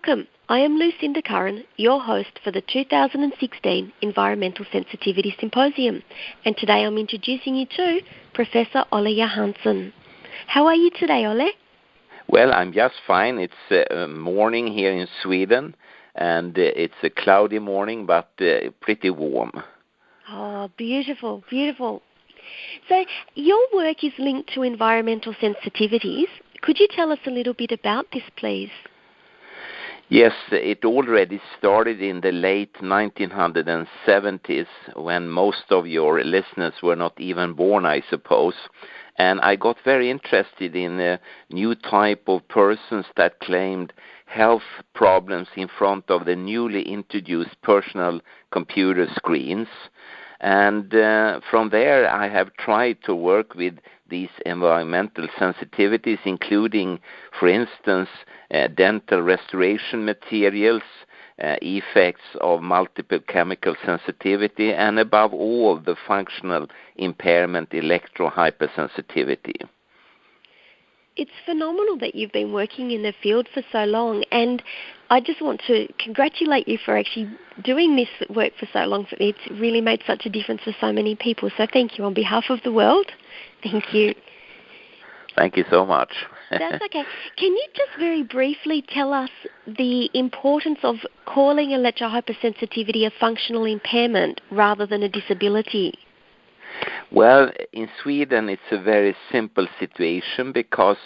Welcome. I am Lucinda Curran, your host for the 2016 Environmental Sensitivity Symposium, and today I'm introducing you to Professor Olle Johansson. How are you today, Olle? Well, I'm just fine. It's morning here in Sweden, and it's a cloudy morning, but pretty warm. Oh, beautiful, beautiful. So your work is linked to environmental sensitivities. Could you tell us a little bit about this, please? Yes, it already started in the late 1970s when most of your listeners were not even born, I suppose. And I got very interested in a new type of persons that claimed health problems in front of the newly introduced personal computer screens. And from there, I have tried to work with these environmental sensitivities, including, for instance, dental restoration materials, effects of multiple chemical sensitivity, and above all, the functional impairment lecherhypersensitivity. It's phenomenal that you've been working in the field for so long, and I just want to congratulate you for actually doing this work for so long. It's really made such a difference for so many people, so thank you on behalf of the world. Thank you. Thank you so much. That's okay. Can you just very briefly tell us the importance of calling a lecherhypersensitivity a functional impairment rather than a disability? Well, in Sweden it's a very simple situation because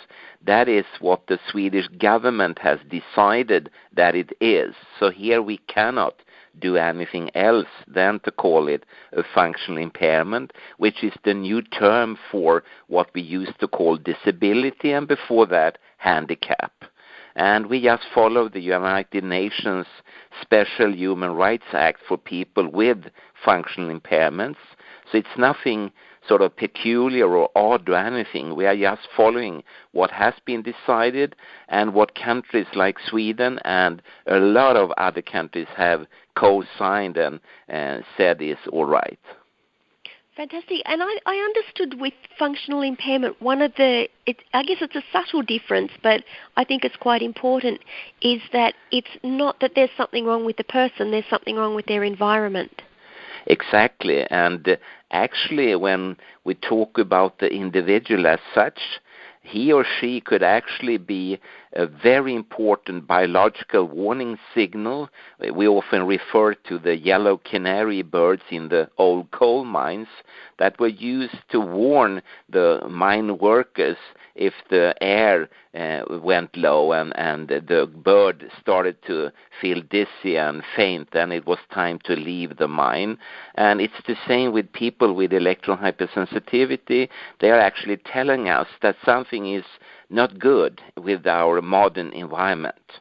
that is what the Swedish government has decided that it is. So here we cannot do anything else than to call it a functional impairment, which is the new term for what we used to call disability, and before that, handicap. And we just follow the United Nations Special Human Rights Act for people with functional impairments. So it's nothing sort of peculiar or odd or anything. We are just following what has been decided and what countries like Sweden and a lot of other countries have co-signed and said is all right. Fantastic. And I understood with functional impairment, I guess it's a subtle difference, but I think it's quite important, is that it's not that there's something wrong with the person, there's something wrong with their environment. Exactly, and actually when we talk about the individual as such, he or she could actually be a very important biological warning signal. We often refer to the yellow canary birds in the old coal mines that were used to warn the mine workers if the air went low and the bird started to feel dizzy and faint, then it was time to leave the mine. And it's the same with people with electrohypersensitivity. They are actually telling us that something is not good with our modern environment.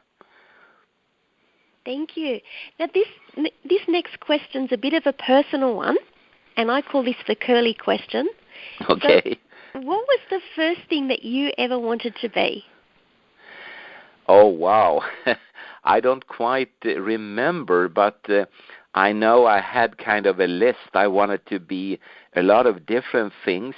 Thank you. Now this next question's a bit of a personal one, and I call this the curly question. Okay. So, what was the first thing that you ever wanted to be? Oh, wow. I don't quite remember, but I know I had kind of a list. I wanted to be a lot of different things,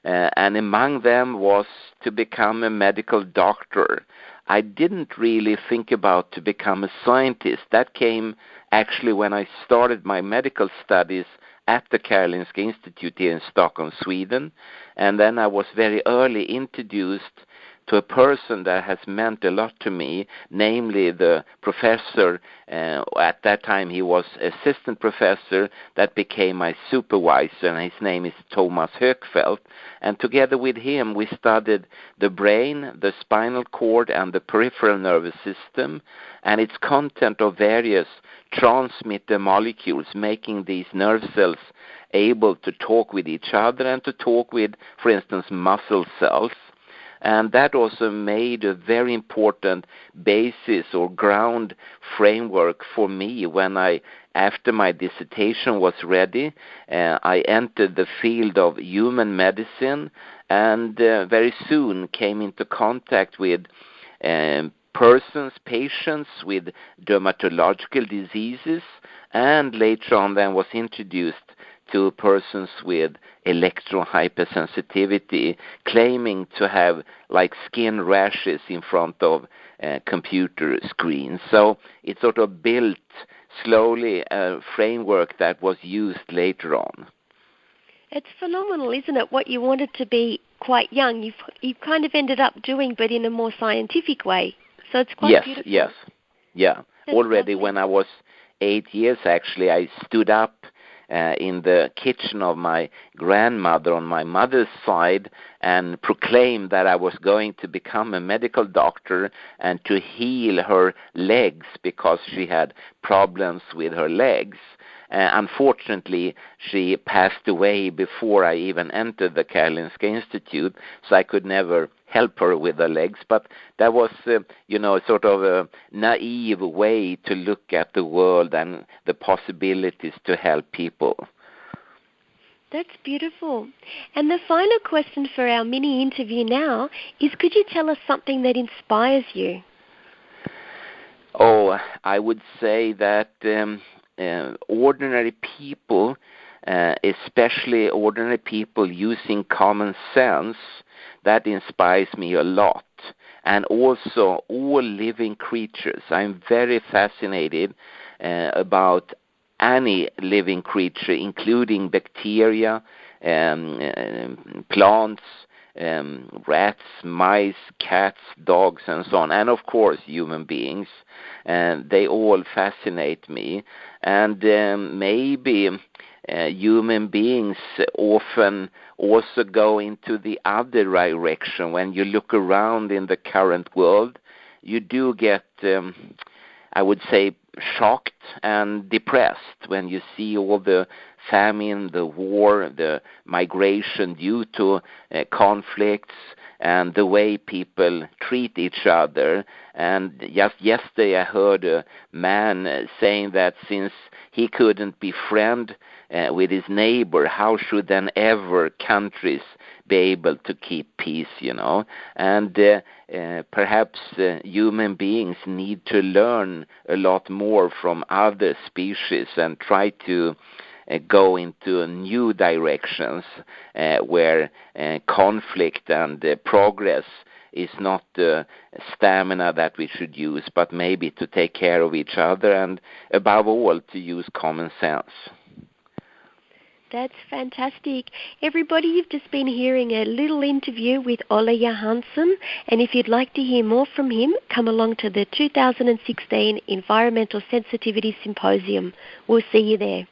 and among them was to become a medical doctor. I didn't really think about to become a scientist. That came actually when I started my medical studies at the Karolinska Institute here in Stockholm, Sweden. And then I was very early introduced to a person that has meant a lot to me, namely the professor. At that time he was assistant professor that became my supervisor, and his name is Thomas Högfeldt. And together with him we studied the brain, the spinal cord, and the peripheral nervous system, and its content of various transmitter molecules, making these nerve cells able to talk with each other and to talk with, for instance, muscle cells. And that also made a very important basis or ground framework for me when after my dissertation was ready, I entered the field of human medicine and very soon came into contact with patients with dermatological diseases, and later on then was introduced to persons with electrohypersensitivity, claiming to have like skin rashes in front of computer screens. So it sort of built slowly a framework that was used later on. It's phenomenal, isn't it? What you wanted to be quite young, you've kind of ended up doing, but in a more scientific way. So it's quite beautiful. Yes. Yeah. That's Already lovely. when I was 8 years, actually, I stood up in the kitchen of my grandmother on my mother's side and proclaimed that I was going to become a medical doctor and to heal her legs because she had problems with her legs. Unfortunately, she passed away before I even entered the Karolinska Institute, so I could never help her with her legs. But that was, sort of a naive way to look at the world and the possibilities to help people. That's beautiful. And the final question for our mini interview now is, could you tell us something that inspires you? Oh, I would say that ordinary people, especially ordinary people using common sense, that inspires me a lot. And also all living creatures. I'm very fascinated about any living creature, including bacteria, plants, rats, mice, cats, dogs, and so on, and of course human beings. They all fascinate me, and maybe human beings often also go into the other direction. When you look around in the current world, you do get, I would say, shocked and depressed when you see all the famine, the war, the migration due to conflicts, and the way people treat each other. And just yesterday I heard a man saying that since he couldn't be friend with his neighbor, how should then ever countries be able to keep peace, And perhaps human beings need to learn a lot more from other species and try to go into new directions where conflict and progress is not the stamina that we should use, but maybe to take care of each other and, above all, to use common sense. That's fantastic. Everybody, you've just been hearing a little interview with Olle Johansson, and if you'd like to hear more from him, come along to the 2016 Environmental Sensitivity Symposium. We'll see you there.